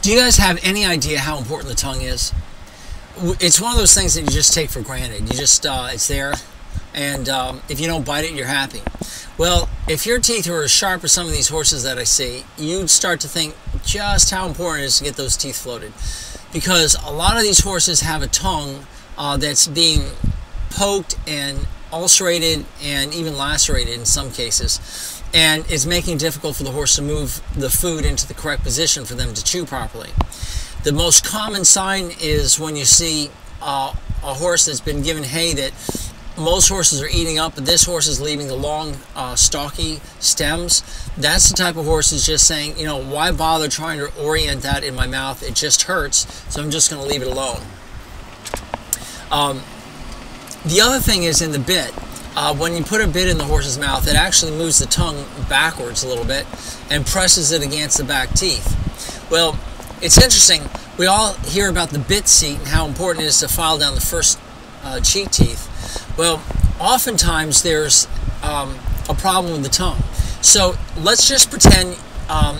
Do you guys have any idea how important the tongue is? It's one of those things that you just take for granted. You just, it's there, and if you don't bite it, you're happy. Well, if your teeth were as sharp as some of these horses that I see, you'd start to think just how important it is to get those teeth floated. Because a lot of these horses have a tongue that's being poked and ulcerated and even lacerated in some cases, and it's making it difficult for the horse to move the food into the correct position for them to chew properly. The most common sign is when you see a horse that's been given hay that most horses are eating up, but this horse is leaving the long, stalky stems. That's the type of horse that's just saying, you know, why bother trying to orient that in my mouth? It just hurts, so I'm just going to leave it alone. The other thing is in the bit. When you put a bit in the horse's mouth, it actually moves the tongue backwards a little bit and presses it against the back teeth. Well, it's interesting. We all hear about the bit seat and how important it is to file down the first cheek teeth. Well, oftentimes there's a problem with the tongue. So let's just pretend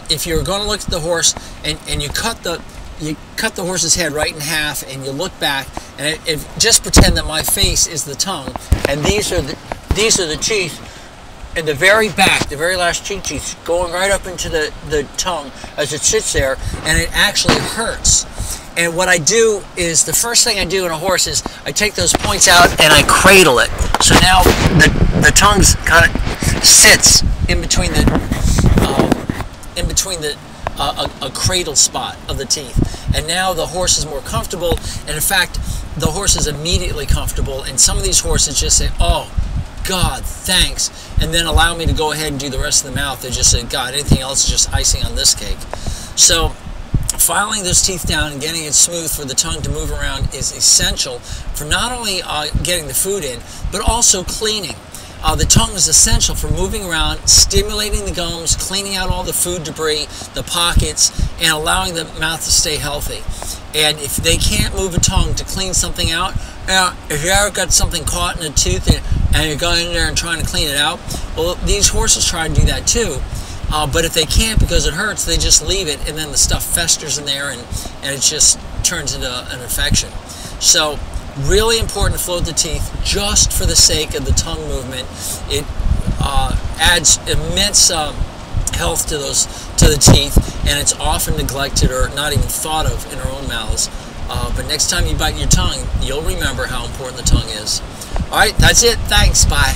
if you're going to look at the horse and you cut the horse's head right in half and you look back, and just pretend that my face is the tongue and these are the teeth in the very back, the very last cheek teeth going right up into the tongue as it sits there, and it actually hurts. And what I do is, the first thing I do in a horse is I take those points out and I cradle it. So now the tongue kind of sits in between a cradle spot of the teeth. And now the horse is more comfortable, and in fact, the horse is immediately comfortable. And some of these horses just say, "Oh, God, thanks," and then allow me to go ahead and do the rest of the mouth. They just say, "God, anything else is just icing on this cake." So filing those teeth down and getting it smooth for the tongue to move around is essential for not only getting the food in, but also cleaning. The tongue is essential for moving around, stimulating the gums, cleaning out all the food debris, the pockets, and allowing the mouth to stay healthy. And if they can't move a tongue to clean something out, if you ever got something caught in a tooth and you're going in there and trying to clean it out, well, these horses try to do that too. But if they can't because it hurts, they just leave it, and then the stuff festers in there, and it just turns into an infection. So really important to float the teeth just for the sake of the tongue movement. It adds immense health to the teeth, and it's often neglected or not even thought of in our own mouths. But next time you bite your tongue, you'll remember how important the tongue is. All right, that's it. Thanks. Bye.